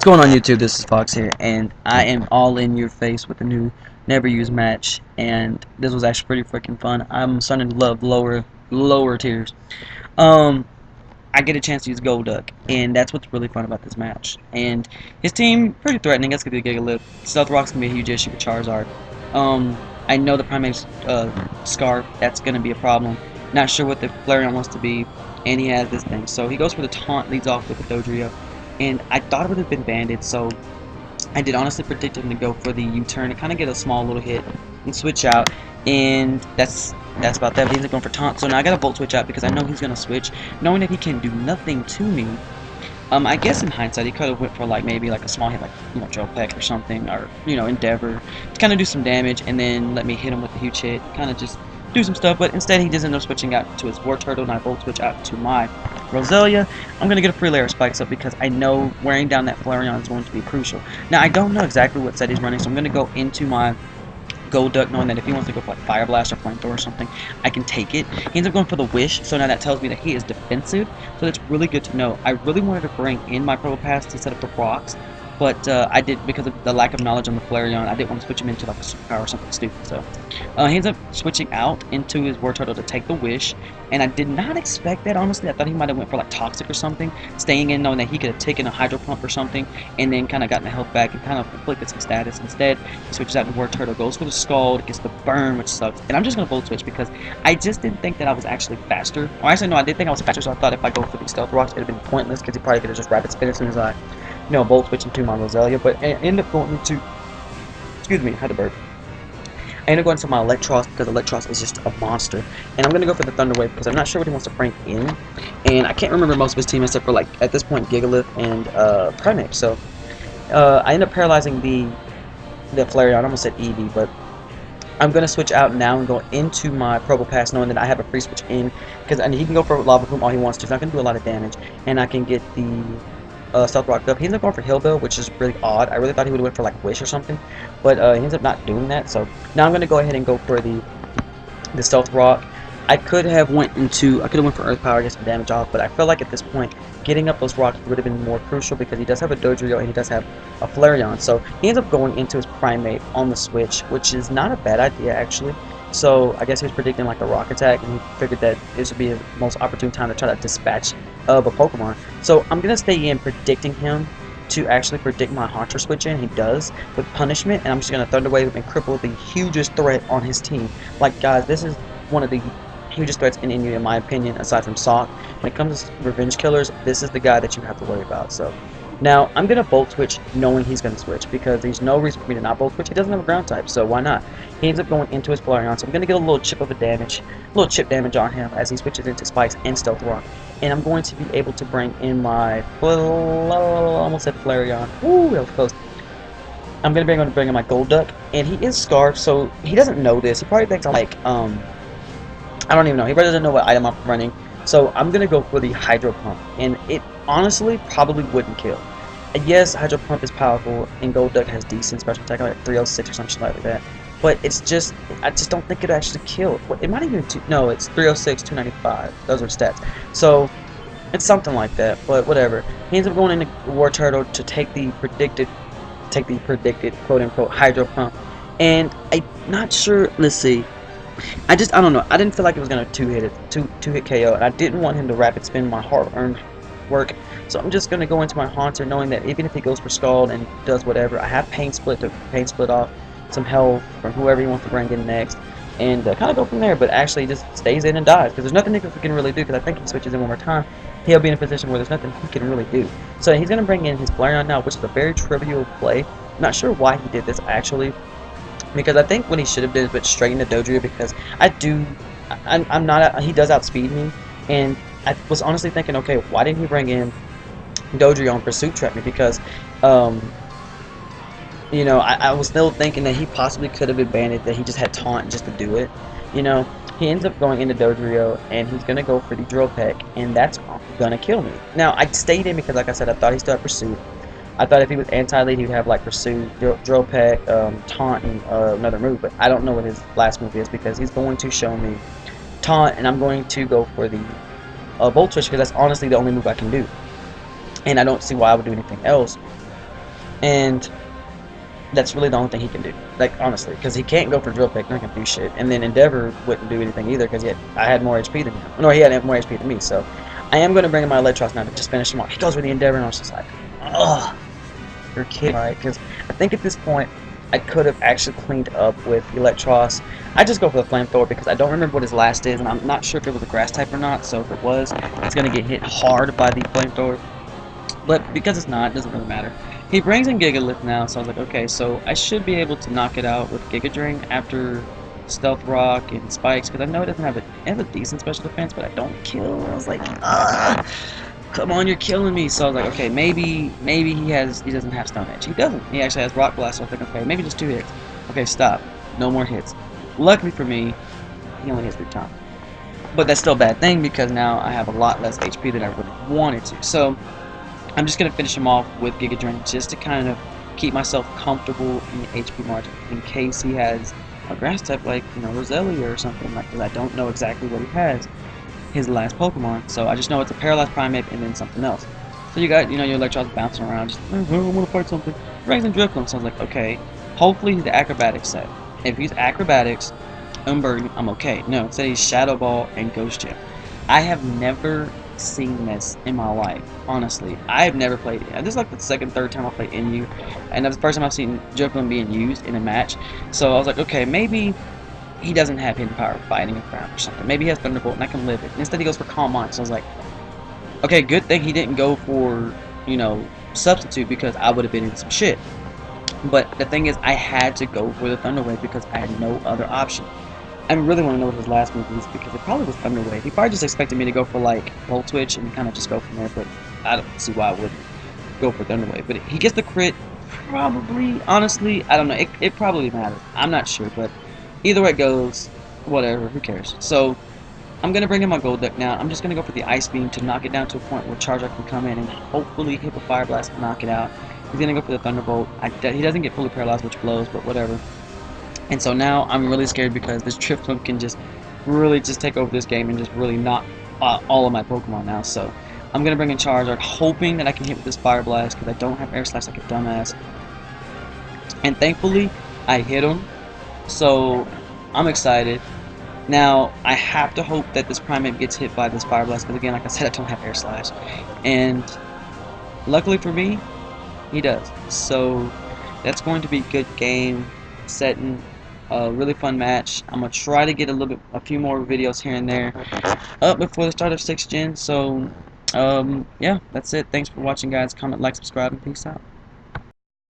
Going on YouTube, this is Fox here, and I am all in your face with a new never used match, and this was actually pretty freaking fun. I'm starting to love lower tiers. Um, I get a chance to use Golduck, and that's what's really fun about this match. And his team, pretty threatening. That's gonna be a Gigalith. Stealth Rock's gonna be a huge issue with Charizard. I know the Primate's Scarf, that's gonna be a problem. Not sure what the Flareon wants to be, and he has this thing. So he goes for the taunt, leads off with the Dodrio. And I thought it would have been banded, so I did honestly predict him to go for the U-turn and kind of get a small little hit and switch out, and that's about that. But he's going for taunt, so now I got to Volt Switch out because I know he's going to switch, knowing that he can do nothing to me. I guess in hindsight, he could have went for maybe a small hit, Drill Peck or something, or Endeavor, to kind of do some damage, and then let me hit him with a huge hit, kind of just do some stuff. But instead, he does end up switching out to his War Turtle, and I Volt Switch out to my Roselia. I'm going to get a free layer of spikes up because I know wearing down that Flareon is going to be crucial. Now, I don't know exactly what set he's running, so I'm going to go into my Golduck, knowing that if he wants to go for Fire Blast or Flamethrower or something, I can take it. He ends up going for the Wish, so now that tells me that he is defensive, so that's really good to know. I really wanted to bring in my Purple Pass to set up the rocks, but I did, because of the lack of knowledge on the Flareon, I didn't want to switch him into a Superpower or something stupid, so he ends up switching out into his War Turtle to take the Wish, and I did not expect that, honestly. I thought he might have went for Toxic or something, staying in knowing that he could have taken a Hydro Pump or something, and then kind of gotten the health back and kind of inflicted some status. Instead, he switches out to War Turtle, goes for the Scald, gets the Burn, which sucks, and I'm just going to Volt Switch because I just didn't think that I was actually faster. Or actually, no, I did think I was faster, so I thought if I go for these Stealth Rocks, it would have been pointless because he probably could have just Rapid Spin as soon as I Volt Switch into my Roselia, but I ended up going into, excuse me, I had to burp. I ended up going to my Electros because Electros is just a monster, and I'm going to go for the Thunder Wave because I'm not sure what he wants to bring in, and I can't remember most of his team except for, at this point, Gigalith and Primeape, so I end up paralyzing the Flareon. I almost said Eevee, but I'm going to switch out now and go into my Purple Pass, knowing that I have a free switch in, because he can go for Lava Plume all he wants to. It's not going to do a lot of damage, and I can get the Stealth Rock up. He ends up going for Hill Bell, which is really odd. I really thought he would have went for Wish or something, but he ends up not doing that. So now I'm going to go ahead and go for the Stealth Rock. I could have went for Earth Power, get some damage off, but I feel like at this point, getting up those rocks would have been more crucial because he does have a Dodrio and he does have a Flareon. So he ends up going into his Primeape on the switch, which is not a bad idea actually. So I guess he was predicting a rock attack, and he figured that this would be the most opportune time to try to dispatch of a Pokemon. So I'm going to stay in predicting him to actually predict my Haunter switch in. He does with Punishment, and I'm just going to Thunder Wave and cripple the hugest threat on his team. Guys, this is one of the hugest threats in India, in my opinion, aside from Sock. When it comes to Revenge Killers, this is the guy that you have to worry about. So now I'm going to Volt Switch knowing he's going to switch because there's no reason for me to not Volt Switch. He doesn't have a ground type, so why not? He ends up going into his Flareon, so I'm going to get a little chip damage on him as he switches into Spikes and Stealth Rock. And I'm going to be able to bring in my almost said Flareon. Ooh, that was close. I'm going to bring in my Golduck, and he is Scarf, so he doesn't know this. He probably thinks I'm I don't even know. He probably doesn't know what item I'm running. So I'm going to go for the Hydro Pump, and it honestly probably wouldn't kill. Yes, Hydro Pump is powerful, and Golduck has decent special attack, 306 or something like that. But I just don't think it actually kill. It might even, no, it's 306, 295. Those are stats. So it's something like that, but whatever. He ends up going into War Turtle to take the predicted quote-unquote Hydro Pump. And I'm not sure, let's see. I don't know. I didn't feel like it was gonna two-hit KO, and I didn't want him to rapid spin my hard-earned work. So I'm just gonna go into my Haunter, knowing that even if he goes for Scald and does whatever, I have Pain Split to Pain Split off some health from whoever he wants to bring in next, and kind of go from there. But actually, he just stays in and dies because there's nothing he can really do. Because I think he switches in one more time, he'll be in a position where there's nothing he can really do. So he's gonna bring in his Flareon now, which is a very trivial play. I'm not sure why he did this actually. Because I think what he should have did is put straight into Dodrio, because he does outspeed me, and I was honestly thinking, okay, why didn't he bring in Dodrio and Pursuit Trap me? Because, I was still thinking that he possibly could have been banded, that he just had Taunt just to do it, He ends up going into Dodrio, and he's going to go for the Drill Peck, and that's going to kill me. Now, I stayed in because, like I said, I thought he still had Pursuit. I thought if he was anti-lead, he'd have Pursuit, Drill Peck, Taunt, and another move, but I don't know what his last move is because he's going to show me Taunt, and I'm going to go for the Volt Switch because that's honestly the only move I can do. And I don't see why I would do anything else. And that's really the only thing he can do. Like, honestly, because he can't go for drill pick, not gonna do shit. And then Endeavor wouldn't do anything either, because I had more HP than him. No, he had more HP than me. So I am gonna bring in my Electros now to just finish him off. He goes with the Endeavor, and I was just like, ugh, you're kidding, right? Because I think at this point I could have actually cleaned up with Electros. I just go for the flamethrower because I don't remember what his last is, and I'm not sure if it was a grass type or not. So if it was, it's gonna get hit hard by the flamethrower. But because it's not, it doesn't really matter. He brings in Gigalith now, so I was like, okay, so I should be able to knock it out with Giga Drain after Stealth Rock and Spikes, because I know it doesn't have it has a decent special defense, but I don't kill. I was like, come on, you're killing me. So I was like, okay, maybe he doesn't have Stone Edge. He doesn't. He actually has Rock Blast. So I was like, okay, maybe just 2 hits. Okay, stop. No more hits. Luckily for me, he only hits 3 times. But that's still a bad thing because now I have a lot less HP than I really wanted to. So I'm just going to finish him off with Giga Drain just to kind of keep myself comfortable in the HP margin in case he has a grass type like, Roselia or something like that. I don't know exactly what he has, his last Pokemon, so I just know it's a Paralyzed Primeape and then something else. So you got, your Electros bouncing around, just, I want to fight something. Brings in Drifloon, so I was like, okay, hopefully he's the Acrobatics set. If he's Acrobatics, Unburden, I'm okay. No, instead he's Shadow Ball and Ghost Gem. I have never seen this in my life, honestly. I have never played it. This is like the second, third time I played NU, and that's the first time I've seen Drifloon being used in a match. So I was like, okay, maybe he doesn't have hidden power fighting ground or something. Maybe he has Thunderbolt and I can live it. And instead he goes for Calm Mind. So I was like, okay, good thing he didn't go for, Substitute because I would have been in some shit. But the thing is, I had to go for the Thunder Wave because I had no other option. I really want to know what his last move is because it probably was Thunder Wave. He probably just expected me to go for like Volt Switch and kind of just go from there, but I don't see why I wouldn't go for Thunder Wave. But he gets the crit, probably, honestly, I don't know. It probably matters. I'm not sure, but either way it goes, whatever, who cares. So I'm going to bring in my Gold deck now. I'm just going to go for the Ice Beam to knock it down to a point where Charizard can come in and hopefully hit the Fire Blast and knock it out. He's going to go for the Thunderbolt. He doesn't get fully paralyzed, which blows, but whatever. And so now I'm really scared because this Drifloon can just really just take over this game and just really knock all of my Pokemon now. So I'm going to bring in Charizard, hoping that I can hit with this Fire Blast because I don't have Air Slash like a dumbass. And thankfully, I hit him. So I'm excited. Now, I have to hope that this Primeape gets hit by this Fire Blast, because again, like I said, I don't have Air Slash. And luckily for me, he does. So that's going to be a good game. Seton, a really fun match. I'm going to try to get a few more videos here and there up before the start of 6th Gen. So, yeah, that's it. Thanks for watching, guys. Comment, like, subscribe, and peace out.